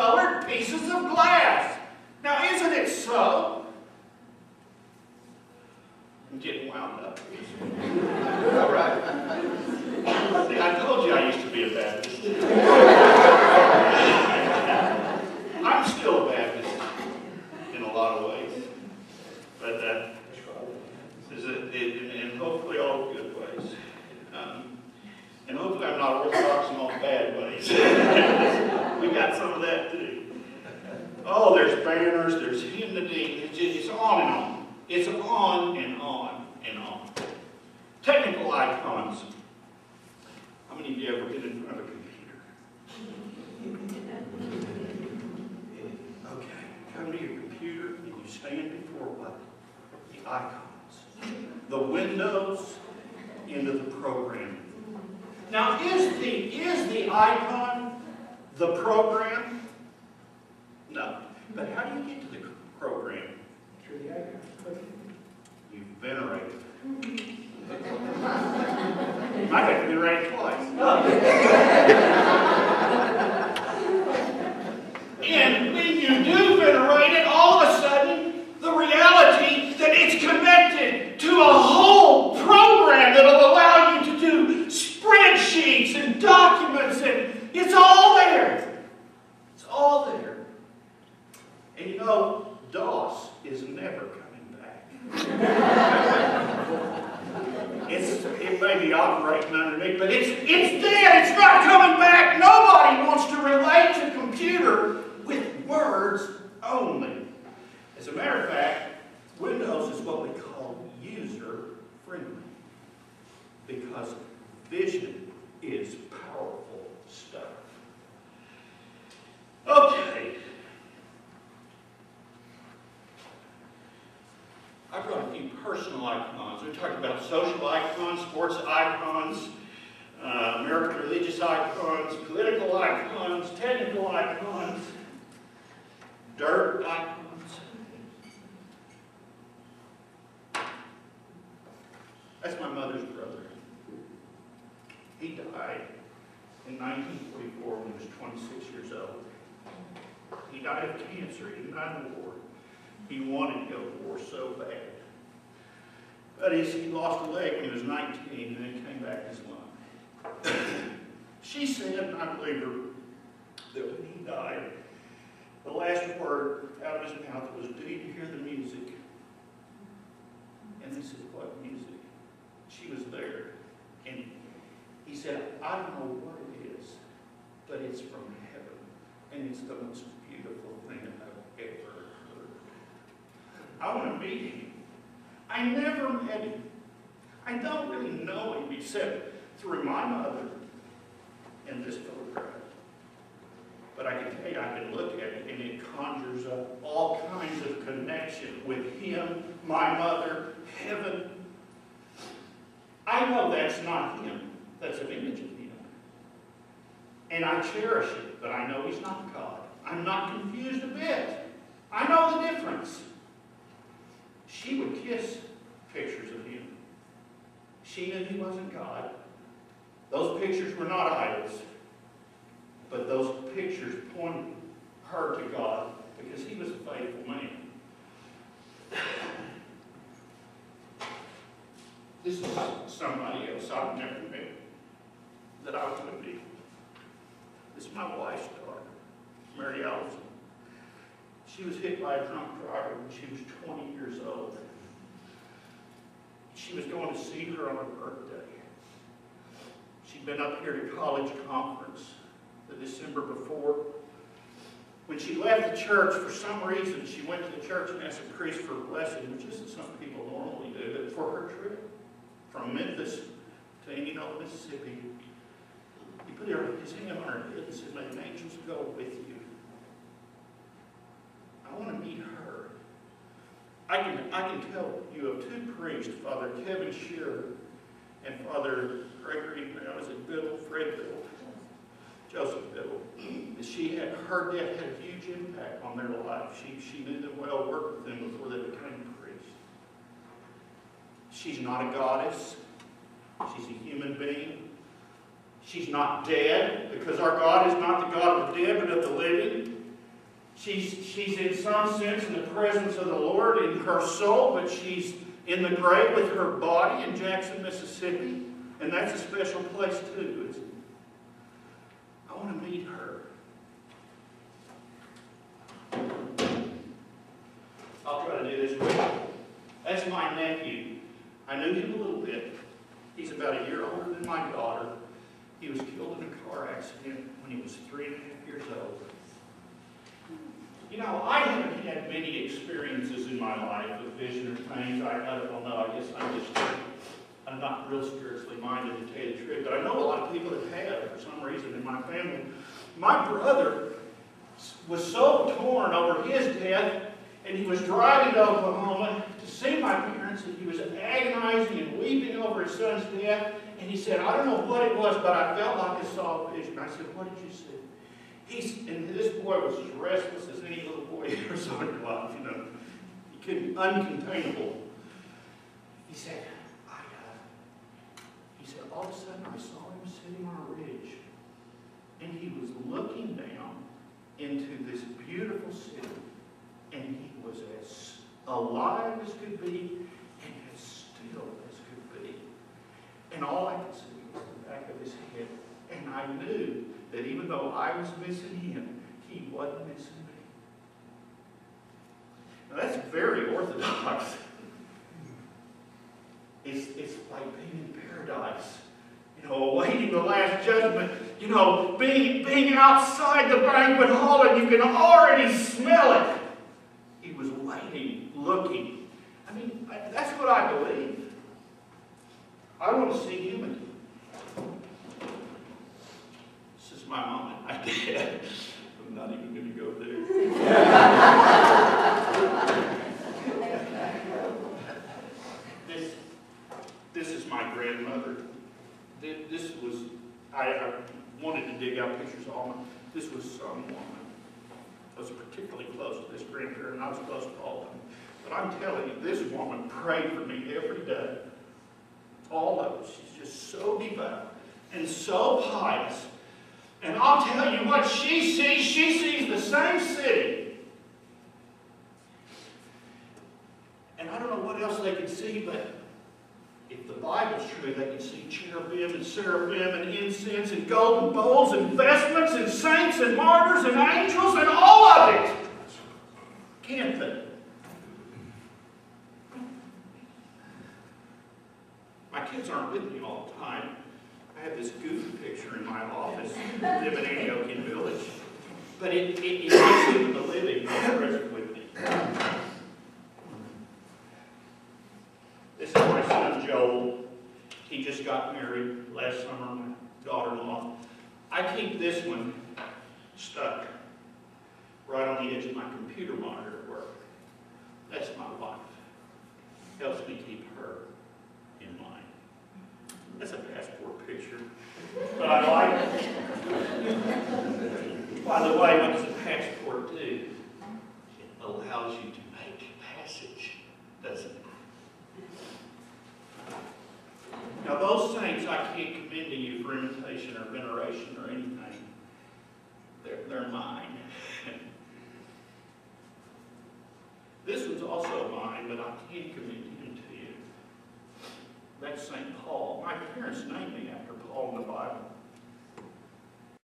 colored pieces of glass. Now, isn't it so? I'm getting wound up. All right. See, I told you I used to be a Baptist. I'm still a Baptist in a lot of ways. But and hopefully all good ways. And hopefully I'm not Orthodox in all bad ways. We got some of that too. Oh, there's banners, there's hymnody, it's on and on. It's on and on and on. Technical icons. How many of you ever been in front of a computer? Okay, come to your computer and you stand before what? The icons. The windows into the program. Now, is the icon the program? No. But how do you get to the program? Through the icon. You venerate it. I have to venerate it twice. And when you do venerate it, all of a sudden, the reality that it's connected to a whole program that will allow you to do spreadsheets and documents, and it's all there. It's all there. And you know, DOS is never coming back. It may be operating underneath, but it's dead. It's not coming back. Nobody wants to relate to computer with words only. As a matter of fact, Windows is what we call user-friendly, because vision is powerful stuff. Okay. I've got a few personal icons. We talked about social icons, sports icons, American religious icons, political icons, technical icons, dirt icons. That's my mother's brother. He died in 1944 when he was 26 years old. He died of cancer. He didn't die in the war. He wanted to go to war so bad. But he lost a leg when he was 19 and then came back his lung. She said, and I believe her, that when he died, the last word out of his mouth was, "Do you hear the music?" And they said, "What music?" She was there. And he said, "I don't know what it is, but it's from heaven. And it's the most beautiful thing I've ever heard." I want to meet him. I never met him. I don't really know him except through my mother and this photograph. But I can tell you, I can look at it and it conjures up all kinds of connection with him, my mother, heaven. I know that's not him. That's an image of him. And I cherish it, but I know he's not God. I'm not confused a bit. I know the difference. She would kiss pictures of him. She knew he wasn't God. Those pictures were not idols. But those pictures pointed her to God because he was a faithful man. This is somebody else I've never met that I want to meet. This is my wife's daughter, Mary Allison. She was hit by a drunk driver when she was 20 years old. She was going to see her on her birthday. She'd been up here to college conference the December before. When she left the church, for some reason, she went to the church and asked the priest for a blessing, which isn't something people normally do, but for her trip from Memphis to Indianola, Mississippi, he put his hand on her head and said, "May the angels go with you." I want to meet her. I can tell you of two priests, Father Kevin Shearer and Father Gregory, was it Biddle, Fred Biddle, Joseph Biddle. Her death had a huge impact on their life. She knew them well, worked with them before they became priests. She's not a goddess. She's a human being. She's not dead, because our God is not the God of the dead, but of the living. She's in some sense in the presence of the Lord in her soul, but she's in the grave with her body in Jackson, Mississippi. And that's a special place too. I want to meet her. I'll try to do this quick. That's my nephew. I knew him a little bit. He's about a year older than my daughter. He was killed in a car accident when he was 3.5 years old. You know, I haven't had many experiences in my life with vision or things. I don't know. I guess I'm not real spiritually minded, to tell you the truth. But I know a lot of people that have for some reason in my family. My brother was so torn over his death, and he was driving to Oklahoma to see my parents, and he was agonizing and weeping over his son's death. And he said, I don't know what it was, but I felt like I saw a vision. I said, what did you see? And this boy was as restless as any little boy you ever saw in your life, you know. He couldn't, uncontainable. He said, all of a sudden I saw him sitting on a ridge, and he was looking down into this beautiful city, and he was as alive as could be, and as still as could be. And all I could see was the back of his head, and I knew that even though I was missing him, he wasn't missing me. Now that's very Orthodox. It's like being in paradise, you know, awaiting the last judgment, you know, being outside the banquet hall, and you can already smell it. He was waiting, looking. I mean, that's what I believe. I want to see him again. This is my mom and my dad. I'm not even going to go there. This is my grandmother. This was, I wanted to dig out pictures of all of them. This was some woman. I was particularly close to this grandparent, and I was close to all of them. But I'm telling you, this woman prayed for me every day. All of it. She's just so devout and so pious. And I'll tell you what she sees the same city. And I don't know what else they could see, but if the Bible's true, they can see cherubim and seraphim and incense and golden bowls and vestments and saints and martyrs and angels and all of it. Can't they? My kids aren't with me all the time. I have this goofy picture in my office of them in Antiochian village. But it makes it the living present with me. This is my son Joel. He just got married last summer, my daughter-in-law. I keep this one stuck right on the edge of my computer monitor at work. That's my wife. Helps me keep her in mind. That's a passport picture, but I like it. By the way, what does a passport do? It allows you to make passage, doesn't it? Now those saints I can't commend to you for imitation or veneration or anything. They're mine. This one's also mine, but I can't commend him to you. That's St. Paul. My parents named me after Paul in the Bible.